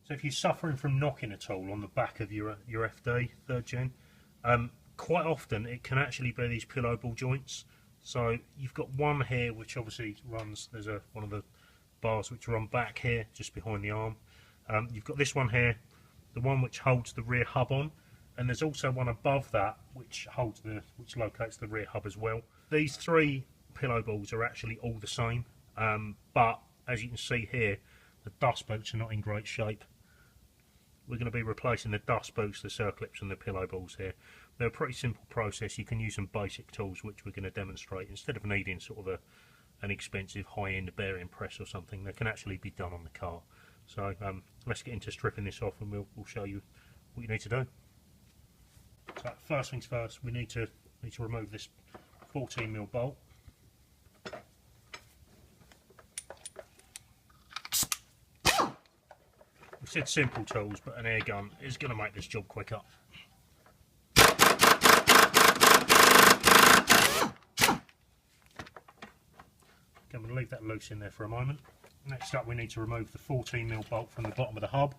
So if you're suffering from knocking at all on the back of your FD 3rd gen, quite often it can actually be these pillow ball joints. So you've got one here which obviously runs, there's one of the bars which run back here just behind the arm. You've got this one here, the one which holds the rear hub on, and there's also one above that which locates the rear hub as well. These 3 pillow balls are actually all the same, but as you can see here, the dust boots are not in great shape. We're going to be replacing the dust boots, the circlips and the pillow balls here. They're a pretty simple process. You can use some basic tools which we're going to demonstrate. Instead of needing sort of an expensive high-end bearing press or something, they can actually be done on the car. So let's get into stripping this off and we'll show you what you need to do. So first things first, we need to remove this 14mm bolt. We said simple tools, but an air gun is going to make this job quicker. I'm going to leave that loose in there for a moment. Next up, we need to remove the 14mm bolt from the bottom of the hub.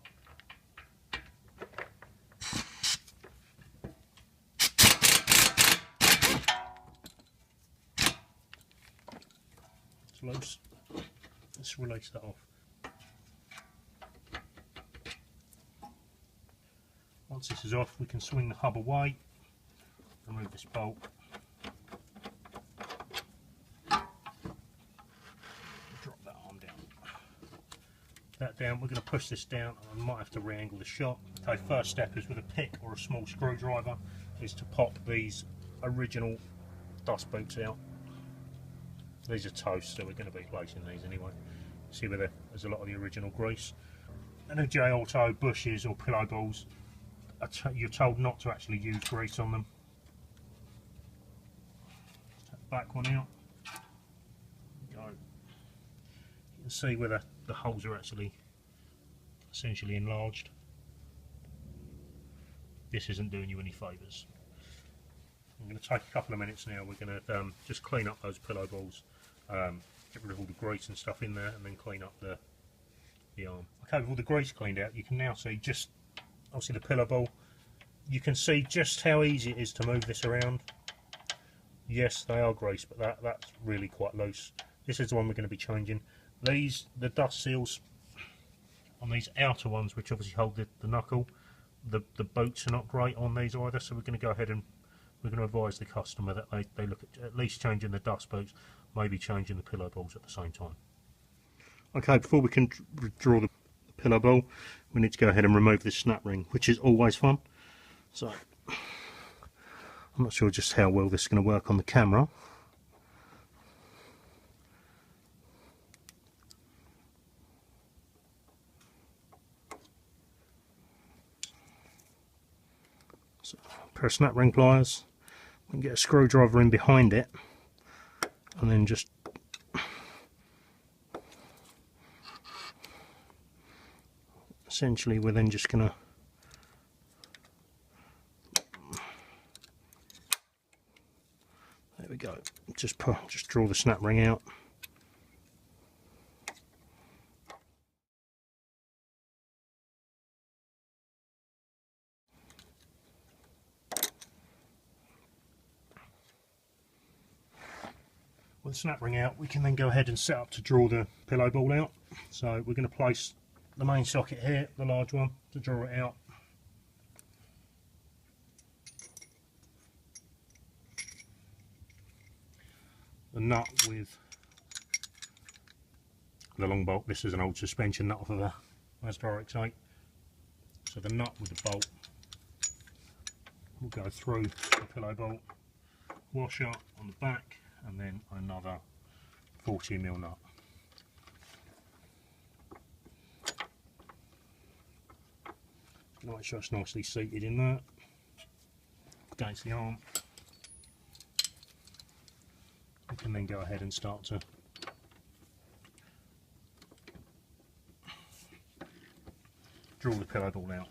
It's loose. Let's release that off. Once this is off, we can swing the hub away, remove this bolt. Drop that arm down. That down, we're going to push this down, and I might have to re-angle the shot. Okay, first step is with a pick or a small screwdriver, is to pop these original dust boots out. These are toast, so we're going to be placing these anyway. See where there's a lot of the original grease. And a J-Auto bushes or pillow balls, you're told not to actually use grease on them. Take the back one out. Go. You can see where the holes are actually essentially enlarged. This isn't doing you any favours. I'm going to take a couple of minutes now. We're going to just clean up those pillow balls, get rid of all the grease and stuff in there, and then clean up the arm. Okay, with all the grease cleaned out, you can now see just obviously the pillow ball. You can see just how easy it is to move this around. Yes, they are greased, but that's really quite loose. This is the one we're going to be changing. The dust seals on these outer ones, which obviously hold the knuckle, the bolts are not great on these either, so we're going to go ahead and we're going to advise the customer that they look at least changing the dust bolts, maybe changing the pillow balls at the same time. Okay, before we can draw the pillow ball, we need to go ahead and remove this snap ring, which is always fun. So I'm not sure just how well this is going to work on the camera. So a pair of snap ring pliers, we can get a screwdriver in behind it, and then just essentially we're then just going to there we go, just draw the snap ring out. With the snap ring out, we can then go ahead and set up to draw the pillow ball out. So we're going to place the main socket here, the large one, to draw it out. The nut with the long bolt, this is an old suspension nut off of a Mazda RX-7. So the nut with the bolt will go through the pillow bolt, washer on the back, and then another 40mm nut. Make sure it's nicely seated in there against the arm. We can then go ahead and start to draw the pillow ball out.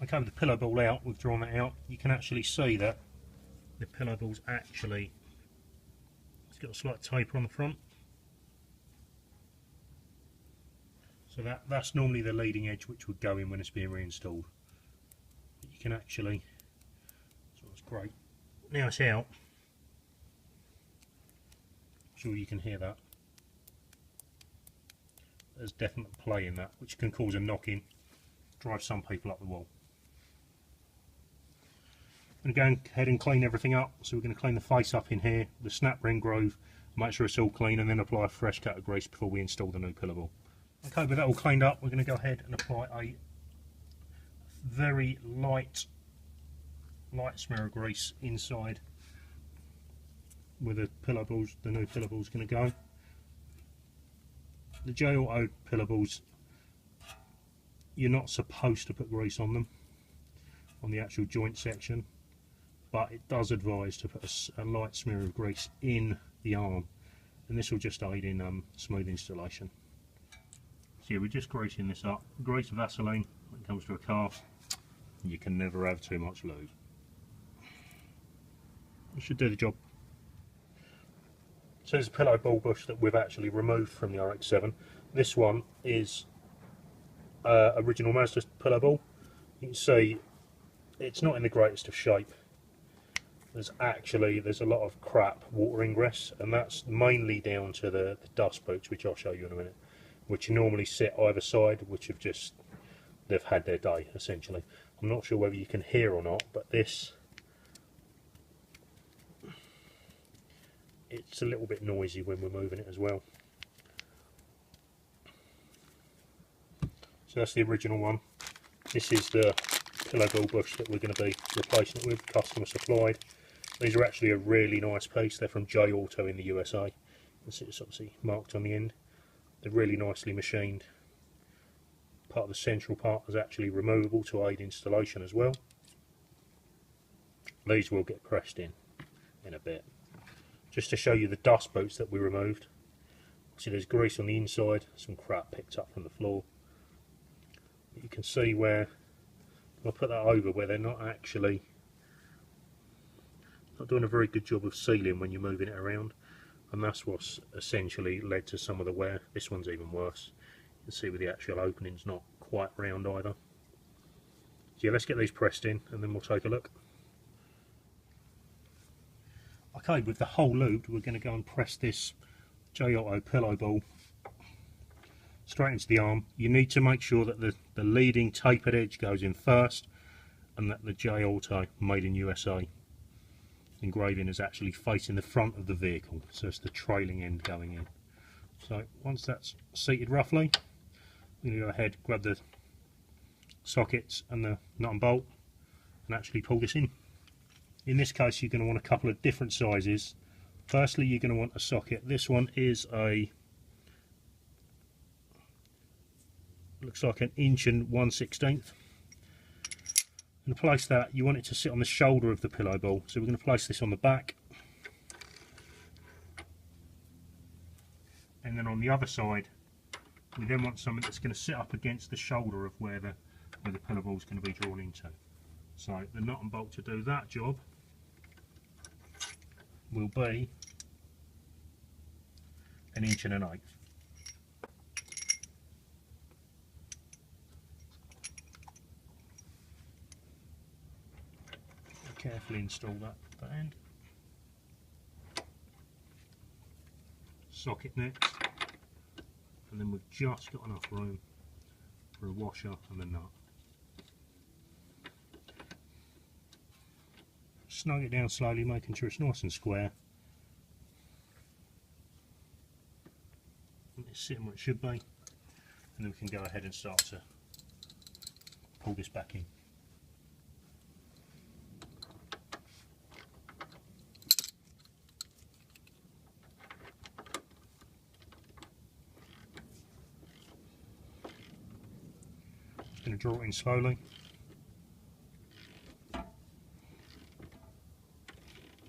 Okay, with the pillow ball out, we've drawn it out, you can actually see that the pillow ball's actually, it's got a slight taper on the front. So that's normally the leading edge which would go in when it's being reinstalled. But you can actually, so that's great. Now it's out, I'm sure you can hear that. There's definite play in that, which can cause a knock-in, drive some people up the wall. I'm going to go ahead and clean everything up, so we're going to clean the face up in here, the snap ring groove, make sure it's all clean, and then apply a fresh coat of grease before we install the new pillow ball. Okay, with that all cleaned up, we're going to go ahead and apply a very light smear of grease inside where the pillow balls, the new pillow ball's going to go. The J-Auto pillow balls, you're not supposed to put grease on them, on the actual joint section, but it does advise to put a light smear of grease in the arm, and this will just aid in smooth installation. So yeah, we're just greasing this up. Grease Vaseline when it comes to a car, you can never have too much lube. It should do the job. So there's a pillow ball bush that we've actually removed from the RX-7. This one is original Mazda pillow ball. You can see it's not in the greatest of shape. There's a lot of crap water ingress, and that's mainly down to the dust boots, which I'll show you in a minute, which normally sit either side, which they've had their day essentially. I'm not sure whether you can hear or not, but it's a little bit noisy when we're moving it as well. So that's the original one. This is the pillow ball bush that we're going to be replacing it with, customer supplied. These are actually a really nice piece. They're from J-Auto in the USA. You can see it's obviously marked on the end. They're really nicely machined. Part of the central part is actually removable to aid installation as well. These will get pressed in a bit. Just to show you the dust boots that we removed. See, there's grease on the inside, some crap picked up from the floor. But you can see where, I'll put that over where they're not doing a very good job of sealing when you're moving it around, and that's what's essentially led to some of the wear. This one's even worse. You can see with the actual opening's not quite round either. So yeah, let's get these pressed in and then we'll take a look. Okay, with the hole lubed, we're going to go and press this J-Auto pillow ball straight into the arm. You need to make sure that the leading tapered edge goes in first, and that the J-Auto made in USA engraving is actually facing the front of the vehicle, so it's the trailing end going in. So once that's seated roughly, we're going to go ahead, grab the sockets and the nut and bolt and actually pull this in. In this case, you're going to want a couple of different sizes. Firstly, you're going to want a socket. This one is looks like an 1/1/16 inch. And to place that, you want it to sit on the shoulder of the pillow ball. So we're going to place this on the back. And then on the other side, we then want something that's going to sit up against the shoulder of where the pillow ball is going to be drawn into. So the nut and bolt to do that job will be 1 1/8 inch. Carefully install that end. Socket next, and then we've just got enough room for a washer and a nut. Snug it down slowly, making sure it's nice and square. And it's sitting where it should be, and then we can go ahead and start to pull this back in. Going to draw it in slowly,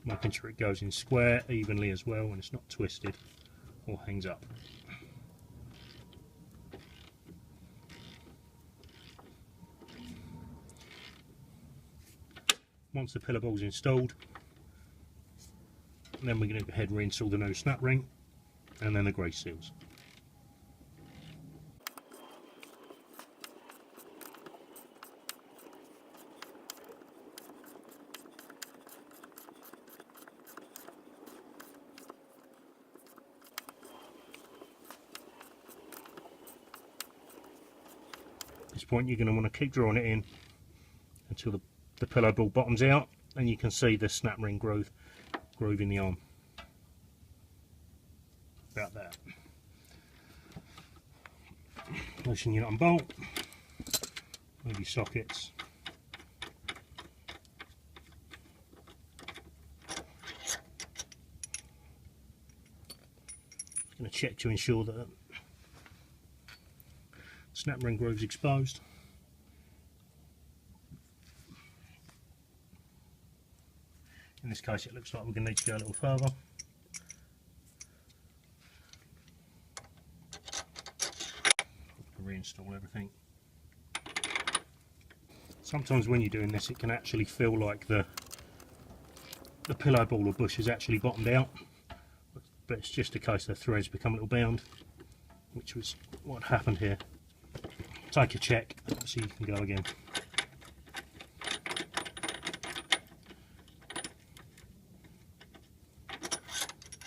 making sure it goes in square evenly as well and it's not twisted or hangs up. once the pillar ball's installed, then we're going to go ahead and reinstall the new snap ring and then the grease seals. At this point you're going to want to keep drawing it in until the pillow ball bottoms out, and you can see the snap ring groove in the arm. About that. Loosen your nut and bolt, move your sockets. Just going to check to ensure that the snap ring groove's exposed. In this case it looks like we're going to need to go a little further. Reinstall everything. Sometimes when you're doing this it can actually feel like the pillow ball or bush is actually bottomed out, but it's just a case the threads become a little bound, which was what happened here. Take a check so you can go again.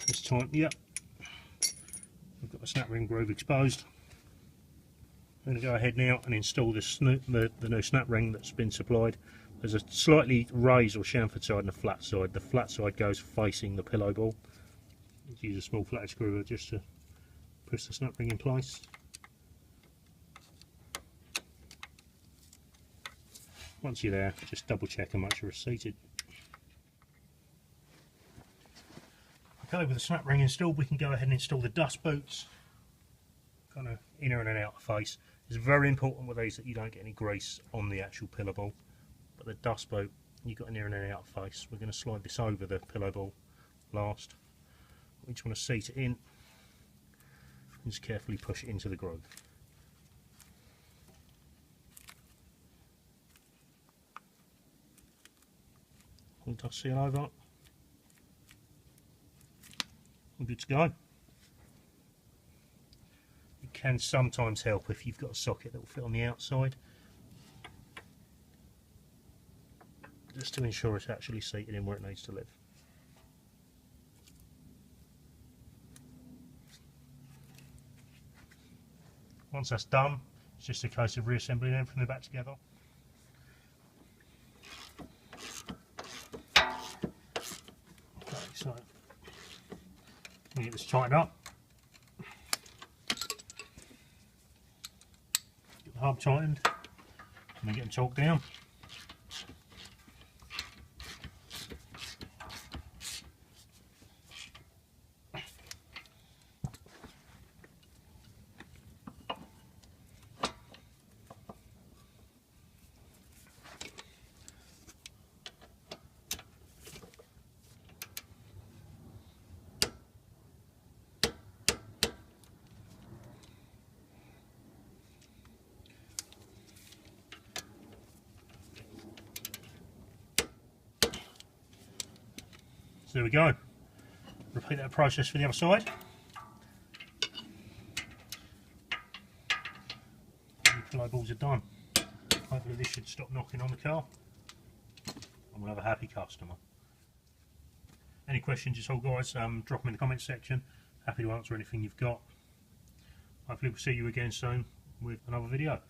This time, yep, we've got the snap ring groove exposed. I'm going to go ahead now and install the new snap ring that's been supplied. There's a slightly raised or chamfered side and a flat side. The flat side goes facing the pillow ball. Use a small flat screw just to push the snap ring in place. Once you're there, just double check how much you're seated. Okay, with the snap ring installed, we can go ahead and install the dust boots, kind of inner and an outer face. It's very important with these that you don't get any grease on the actual pillow ball, but the dust boot, you've got an inner and an outer face. We're going to slide this over the pillow ball last. We just want to seat it in and just carefully push it into the groove. All dust seal over. We're good to go. It can sometimes help if you've got a socket that will fit on the outside, just to ensure it's actually seated in where it needs to live. Once that's done, it's just a case of reassembling everything back together. Okay, so we get this tightened up. Get the hub tightened, and then get them torqued down. So there we go. Repeat that process for the other side. The pillow balls are done. Hopefully this should stop knocking on the car and we'll have a happy customer. Any questions at all, guys, drop them in the comments section. Happy to answer anything you've got. Hopefully we'll see you again soon with another video.